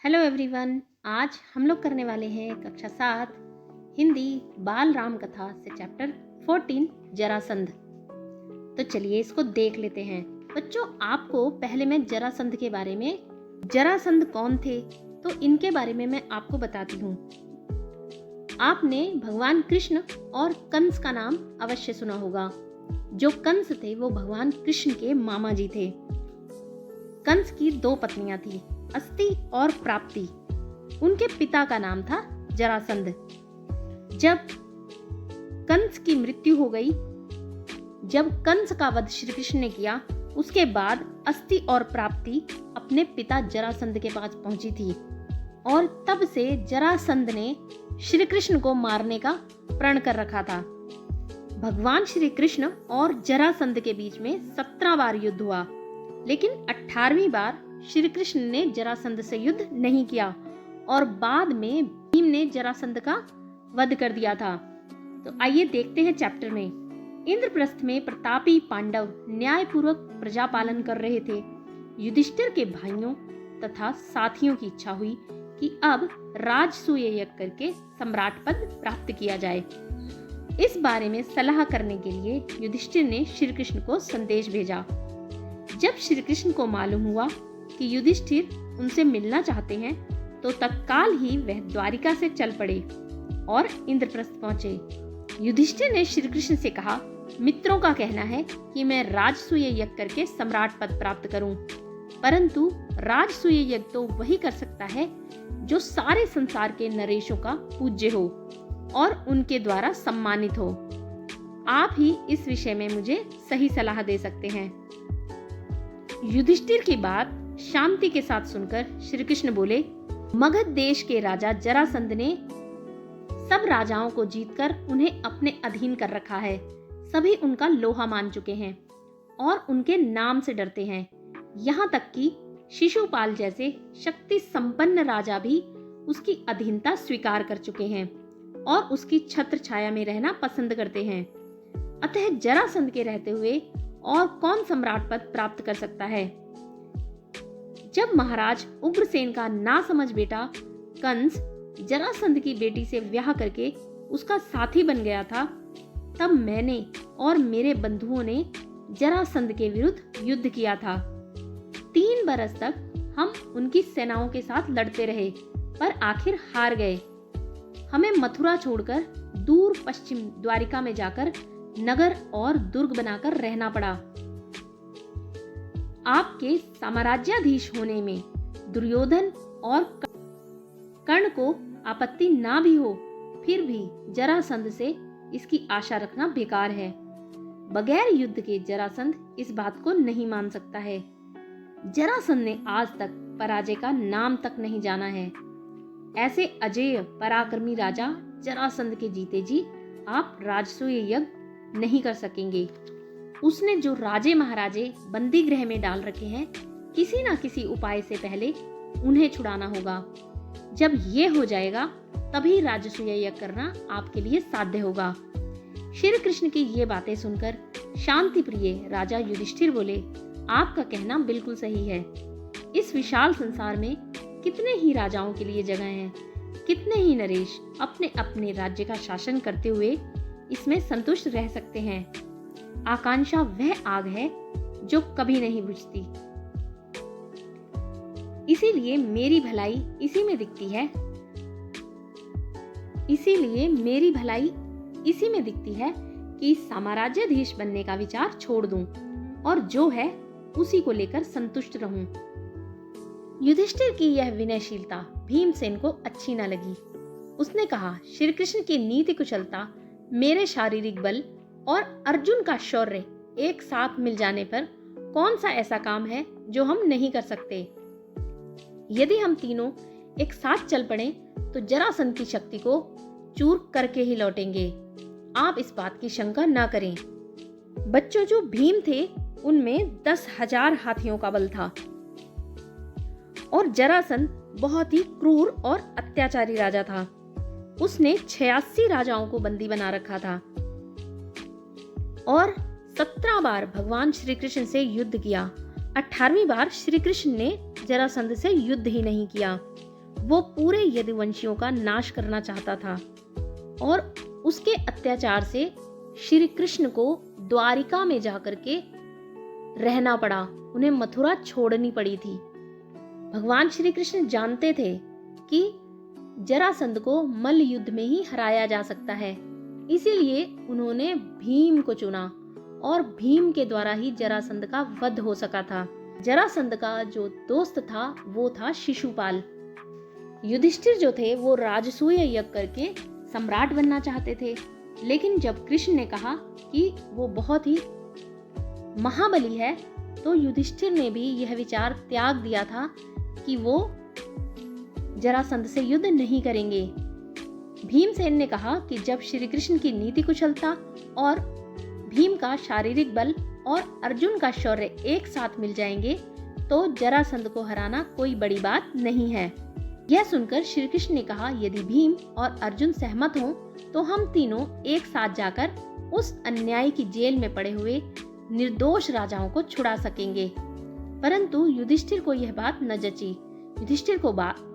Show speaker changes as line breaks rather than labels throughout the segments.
Hello everyone. आज हम लोग करने वाले हैं कक्षा 7 हिंदी बाल राम कथा से चैप्टर 14 जरासंध। तो चलिए इसको देख लेते हैं। बच्चों, आपको पहले मैं जरासंध के बारे में, जरासंध कौन थे, तो इनके बारे में मैं आपको बताती हूँ। आपने भगवान कृष्ण और कंस का नाम अवश्य सुना होगा। जो कंस थे वो भगवान कृष्ण के मामा जी थे। कंस की 2 पत्नियां थी, अस्ति और प्राप्ति। उनके पिता का नाम था जरासंध। जब कंस की मृत्यु हो गई, जब कंस का वध श्री कृष्ण ने किया, उसके बाद अस्ति और प्राप्ति अपने पिता जरासंध के पास पहुंची थी और तब से जरासंध ने श्री कृष्ण को मारने का प्रण कर रखा था। भगवान श्री कृष्ण और जरासंध के बीच में 17 बार युद्ध हुआ, लेकिन 18वीं बार श्री कृष्ण ने जरासंध से युद्ध नहीं किया और बाद में भीम ने जरासंध का वध कर दिया था। तो आइए देखते हैं चैप्टर में। इंद्रप्रस्थ में प्रतापी पांडव न्यायपूर्वक प्रजा पालन कर रहे थे। युधिष्ठिर के भाइयों तथा साथियों की इच्छा हुई कि अब राजसूय यज्ञ करके सम्राट पद प्राप्त किया जाए। इस बारे में सलाह करने के लिए युधिष्ठिर ने श्री कृष्ण को संदेश भेजा। जब श्री कृष्ण को मालूम हुआ कि युधिष्ठिर उनसे मिलना चाहते हैं, तो तत्काल ही वह द्वारिका से चल पड़े और इंद्रप्रस्थ पहुंचे। युधिष्ठिर ने श्री कृष्ण से कहा, मित्रों का कहना है कि मैं राजसूय यज्ञ करके सम्राट पद प्राप्त करूं, परंतु राजसूय यज्ञ तो वही कर सकता है जो सारे संसार के नरेशों का पूज्य हो और उनके द्वारा सम्मानित हो। आप ही इस विषय में मुझे सही सलाह दे सकते हैं। युधिष्ठिर की बात शांति के साथ सुनकर श्री कृष्ण बोले, मगध देश के राजा जरासंध ने सब राजाओं को जीतकर उन्हें अपने अधीन कर रखा है। सभी उनका लोहा मान चुके हैं और उनके नाम से डरते हैं। यहाँ तक कि शिशुपाल जैसे शक्ति संपन्न राजा भी उसकी अधीनता स्वीकार कर चुके हैं और उसकी छत्र छाया में रहना पसंद करते हैं। अतः जरासंध के रहते हुए और कौन सम्राट पद प्राप्त कर सकता है? जब महाराज उग्रसेन का नासमझ बेटा कंस जरासंध की बेटी से ब्याह करके उसका साथी बन गया था, तब मैंने और मेरे बंधुओं ने जरासंध के विरुद्ध युद्ध किया था। 3 बरस तक हम उनकी सेनाओं के साथ लड़ते रहे, पर आखिर हार गए। हमें मथुरा छोड़कर दूर पश्चिम द्वारिका में जाकर नगर और दुर्ग बनाकर रहना पड़ा। आपके साम्राज्याधीश होने में दुर्योधन और कर्ण को आपत्ति ना भी हो, फिर भी जरासंध से इसकी आशा रखना बेकार है। बगैर युद्ध के जरासंध इस बात को नहीं मान सकता है। जरासंध ने आज तक पराजय का नाम तक नहीं जाना है। ऐसे अजेय पराक्रमी राजा जरासंध के जीते जी आप राजसूय यज्ञ नहीं कर सकेंगे। उसने जो राजे महाराजे बंदी गृह में डाल रखे हैं, किसी ना किसी उपाय से पहले उन्हें छुड़ाना होगा। जब ये हो जाएगा तभी राजसूय यज्ञ करना आपके लिए साध्य होगा। श्री कृष्ण की ये बातें सुनकर शांति प्रिय राजा युधिष्ठिर बोले, आपका कहना बिल्कुल सही है। इस विशाल संसार में कितने ही राजाओं के लिए जगह है, कितने ही नरेश अपने अपने राज्य का शासन करते हुए इसमें संतुष्ट रह सकते हैं। आकांक्षा वह आग है जो कभी नहीं बुझती। इसीलिए मेरी भलाई इसी में दिखती है। इसीलिए मेरी भलाई इसी में दिखती है कि साम्राज्याधीश बनने का विचार छोड़ दूं और जो है उसी को लेकर संतुष्ट रहूं। युधिष्ठिर की यह विनयशीलता भीमसेन को अच्छी न लगी। उसने कहा, श्री कृष्ण की नीति कुशलता, मेरे शारीरिक बल और अर्जुन का शौर्य एक साथ मिल जाने पर कौन सा ऐसा काम है जो हम नहीं कर सकते? यदि हम तीनों एक साथ चल पड़े तो जरासंध की शक्ति को चूर करके ही लौटेंगे। आप इस बात की शंका न करें। बच्चों, जो भीम थे उनमें 10,000 हाथियों का बल था और जरासंध बहुत ही क्रूर और अत्याचारी राजा था। उसने 86 राजाओं को बंदी बना रखा था और 17 बार भगवान श्री कृष्ण से युद्ध किया। 18वीं बार श्री कृष्ण ने जरासंध से युद्ध ही नहीं किया। वो पूरे यदुवंशियों का नाश करना चाहता था और उसके अत्याचार से श्री कृष्ण को द्वारिका में जाकर के रहना पड़ा, उन्हें मथुरा छोड़नी पड़ी थी। भगवान श्री कृष्ण जानते थे कि जरासंध को मल्ल युद्ध में ही हराया जा सकता है, इसीलिए उन्होंने भीम को चुना और भीम के द्वारा ही जरासंध का वध हो सका था। जरासंध का जो दोस्त था वो था शिशुपाल। युधिष्ठिर जो थे वो राजसूय यज्ञ करके सम्राट बनना चाहते थे, लेकिन जब कृष्ण ने कहा कि वो बहुत ही महाबली है तो युधिष्ठिर ने भी यह विचार त्याग दिया था कि वो जरासंध से युद्ध नहीं करेंगे। भीमसेन ने कहा कि जब श्री कृष्ण की नीति कुशलता और भीम का शारीरिक बल और अर्जुन का शौर्य एक साथ मिल जाएंगे तो जरासंध को हराना कोई बड़ी बात नहीं है। यह सुनकर श्री कृष्ण ने कहा, यदि भीम और अर्जुन सहमत हों तो हम तीनों एक साथ जाकर उस अन्याय की जेल में पड़े हुए निर्दोष राजाओं को छुड़ा सकेंगे। परंतु युधिष्ठिर को यह बात न जची। युधिष्ठिर को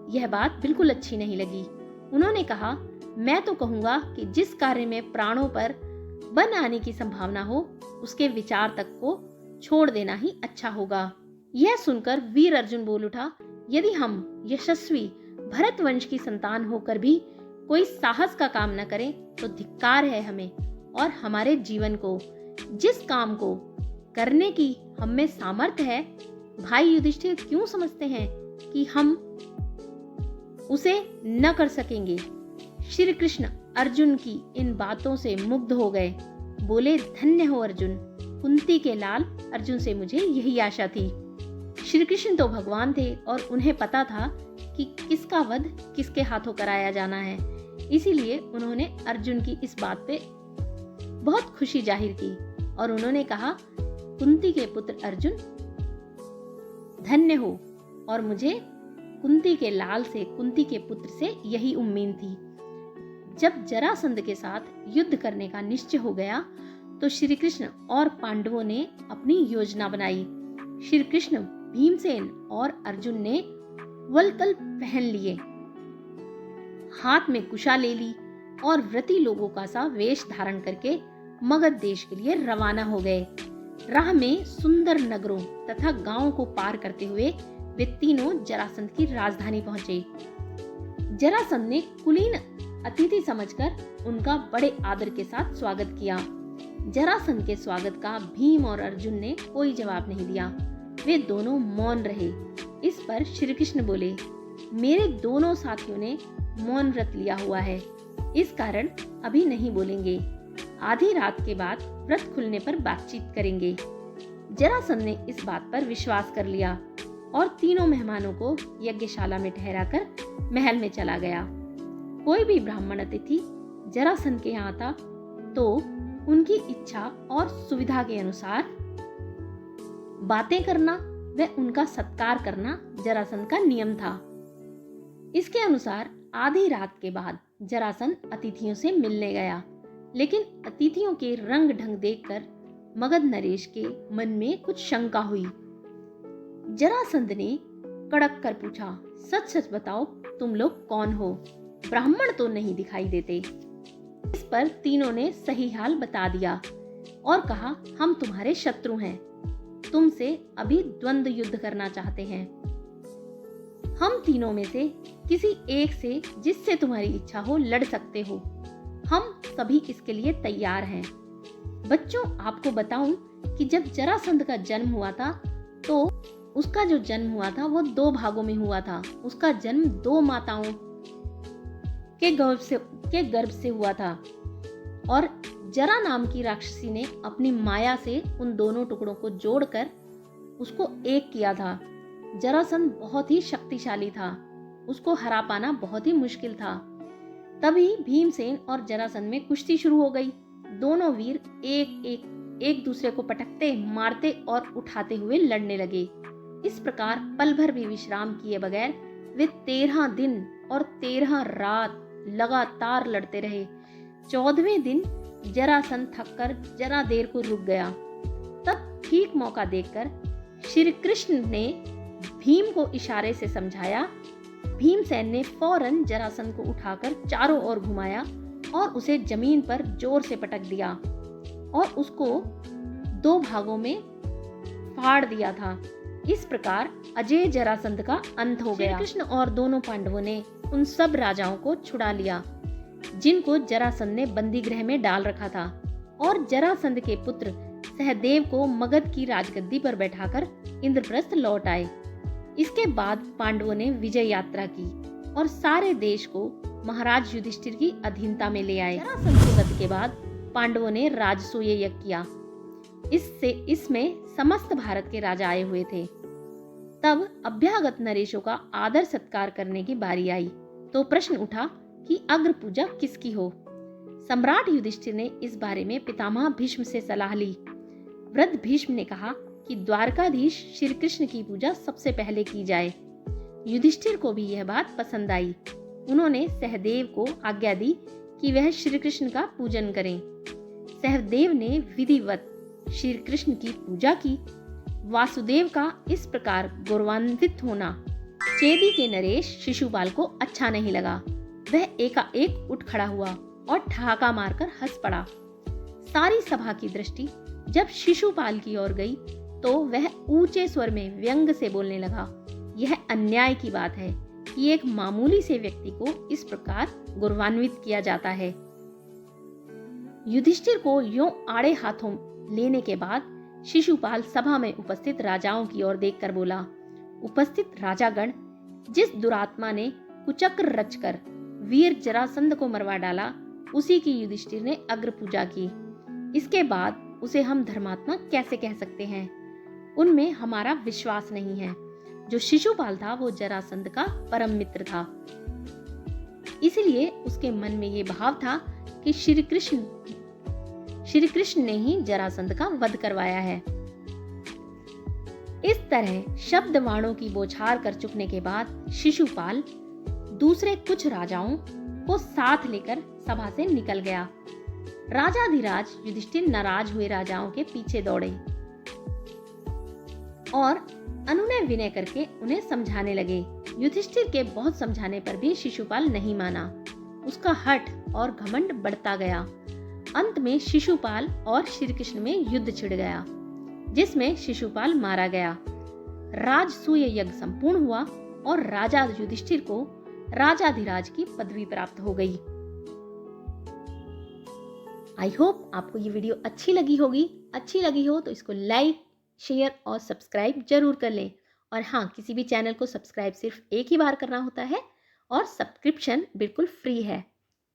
यह बात बिल्कुल अच्छी नहीं लगी। उन्होंने कहा, मैं तो कहूंगा कि जिस कार्य में प्राणों पर बन आने की संभावना हो उसके विचार तक को छोड़ देना ही अच्छा होगा। यह सुनकर वीर अर्जुन बोल उठा, यदि हम यशस्वी भरत वंश की संतान होकर भी कोई साहस का काम न करें तो धिक्कार है हमें और हमारे जीवन को। जिस काम को करने की हम में सामर्थ्य है, भाई युधिष्ठिर क्यों समझते हैं कि हम उसे न कर सकेंगे। श्री कृष्ण अर्जुन की इन बातों से मुग्ध हो गए। बोले, धन्य हो अर्जुन, कुंती के लाल अर्जुन से मुझे यही आशा थी। श्री कृष्ण तो भगवान थे और उन्हें पता था कि किसका वध किसके हाथों कराया जाना है, इसीलिए उन्होंने अर्जुन की इस बात पे बहुत खुशी जाहिर की और उन्होंने कहा, कुंती के पुत्र अर्जुन धन्य हो और मुझे कुंती के लाल से, कुंती के पुत्र से यही उम्मीद थी। जब जरासंध के साथ युद्ध करने का निश्चय हो गया तो श्री कृष्ण और पांडवों ने अपनी योजना बनाई। श्री कृष्ण, भीमसेन और अर्जुन ने वलकल पहन लिए, हाथ में कुशा ले ली और व्रती लोगों का सा वेश धारण करके मगध देश के लिए रवाना हो गए। राह में सुंदर नगरों तथा गांवों को पार करते हुए वे तीनों जरासंध की राजधानी पहुंचे। जरासंध ने कुलीन अतिथि समझकर उनका बड़े आदर के साथ स्वागत किया। जरासंध के स्वागत का भीम और अर्जुन ने कोई जवाब नहीं दिया, वे दोनों मौन रहे। इस पर श्री कृष्ण बोले, मेरे दोनों साथियों ने मौन व्रत लिया हुआ है, इस कारण अभी नहीं बोलेंगे। आधी रात के बाद व्रत खुलने पर बातचीत करेंगे। जरासंध ने इस बात पर विश्वास कर लिया और तीनों मेहमानों को यज्ञशाला में ठहराकर महल में चला गया। कोई भी ब्राह्मण अतिथि जरासंध के यहाँ आता तो उनकी इच्छा और सुविधा के अनुसार बातें करना व उनका सत्कार करना जरासंध का नियम था। इसके अनुसार आधी रात के बाद जरासंध अतिथियों से मिलने गया, लेकिन अतिथियों के रंग ढंग देखकर मगध नरेश के मन में कुछ शंका हुई। जरासंध ने कड़क कर पूछा, सच सच बताओ, तुम लोग कौन हो? ब्राह्मण तो नहीं दिखाई देते। इस पर तीनों ने सही हाल बता दिया और कहा, हम तुम्हारे शत्रु हैं, तुमसे अभी द्वंद्व युद्ध करना चाहते हैं। हम तीनों में से किसी एक से जिससे तुम्हारी इच्छा हो लड़ सकते हो, हम सभी इसके लिए तैयार हैं। बच्चों, आपको बताऊं कि जब जरासंध का जन्म हुआ था तो उसका जो जन्म हुआ था वो 2 भागों में हुआ था। उसका जन्म 2 माताओं के गर्भ से हुआ था और जरा नाम की राक्षसी ने अपनी माया से उन दोनों टुकड़ों को जोड़कर उसको एक किया था। जरासंध बहुत ही शक्तिशाली था, उसको हरा पाना बहुत ही मुश्किल था। तभी भीमसेन और जरासंध में कुश्ती शुरू हो गई। दोनों वीर एक दूसरे को पटकते, मारते और उठाते हुए लड़ने लगे। इस प्रकार पल भर भी विश्राम किए बगैर वे 13 दिन और 13 रात लगातार लड़ते रहे। 14वें दिन जरासंध थककर जरा देर को रुक गया। तब ठीक मौका देखकर श्री कृष्ण ने भीम को इशारे से समझाया भीमसेन ने फौरन जरासंध को उठाकर चारों ओर घुमाया और उसे जमीन पर जोर से पटक दिया और उसको 2 भागों में फाड़ दिया था। इस प्रकार अजय जरासंध का अंत हो गया। कृष्ण और दोनों पांडवों ने उन सब राजाओं को छुड़ा लिया जिनको जरासंध ने बंदी गृह में डाल रखा था और जरासंध के पुत्र सहदेव को मगध की राजगद्दी पर बैठाकर इंद्रप्रस्थ लौट आए। इसके बाद पांडवों ने विजय यात्रा की और सारे देश को महाराज युधिष्ठिर की अधीनता में ले आए। जरासंध के वध के बाद पांडवों ने राजसूय यज्ञ किया। इसमें समस्त भारत के राजा आए हुए थे। तब अभ्यागत नरेशों का आदर सत्कार करने की बारी आई तो प्रश्न उठा कि अग्र पूजा किसकी हो। सम्राट युधिष्ठिर ने इस बारे में पितामह भीष्म से सलाह ली। वृद्ध भीष्म ने कहा कि द्वारकाधीश श्री कृष्ण की पूजा सबसे पहले की जाए। युधिष्ठिर को भी यह बात पसंद आई। उन्होंने सहदेव को आज्ञा दी कि वह श्री कृष्ण का पूजन करें। सहदेव ने विधिवत श्री कृष्ण की पूजा की। वासुदेव का इस प्रकार गौरवान्वित होना चेदी के नरेश शिशुपाल को अच्छा नहीं लगा। वह एकाएक उठ खड़ा हुआ और ठहाका मारकर हंस पड़ा। सारी सभा की दृष्टि जब शिशुपाल की ओर गई तो वह ऊंचे स्वर में व्यंग से बोलने लगा। यह अन्याय की बात है कि एक मामूली से व्यक्ति को इस प्रकार गौरवान्वित किया जाता है। युधिष्ठिर को यूं आड़े हाथों लेने के बाद शिशुपाल सभा में उपस्थित राजाओं की ओर देखकर बोला, उपस्थित राजागण, जिस दुरात्मा ने कुचक्र रचकर वीर जरासंध को मरवा डाला उसी की युधिष्ठिर ने अग्र पूजा की। इसके बाद उसे हम धर्मात्मा कैसे कह सकते हैं? उनमें हमारा विश्वास नहीं है। जो शिशुपाल था वो जरासंध का परम मित्र था, इसलिए उसके मन में ये भाव था कि श्री कृष्ण ने ही जरासंध का वध करवाया है। इस तरह शब्द वाणों की बौछार कर चुकने के बाद शिशुपाल दूसरे कुछ राजाओं को साथ लेकर सभा से निकल गया। राजाधिराज युधिष्ठिर नाराज हुए राजाओं के पीछे दौड़े और अनुनय विनय करके उन्हें समझाने लगे। युधिष्ठिर के बहुत समझाने पर भी शिशुपाल नहीं माना। उसका हठ और घमंड बढ़ता गया। अंत में शिशुपाल और श्री कृष्ण में युद्ध छिड़ गया जिसमें शिशुपाल मारा गया। राजसूय यज्ञ संपूर्ण हुआ और राजा युधिष्ठिर को राजाधिराज की पदवी प्राप्त हो गई। आई होप आपको ये वीडियो अच्छी लगी होगी। अच्छी लगी हो तो इसको लाइक, शेयर और सब्सक्राइब जरूर कर लें। और हाँ, किसी भी चैनल को सब्सक्राइब सिर्फ एक ही बार करना होता है और सब्सक्रिप्शन बिल्कुल फ्री है।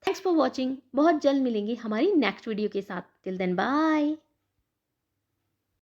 Thanks for watching. बहुत जल्द मिलेंगे हमारी नेक्स्ट वीडियो के साथ। Till then bye.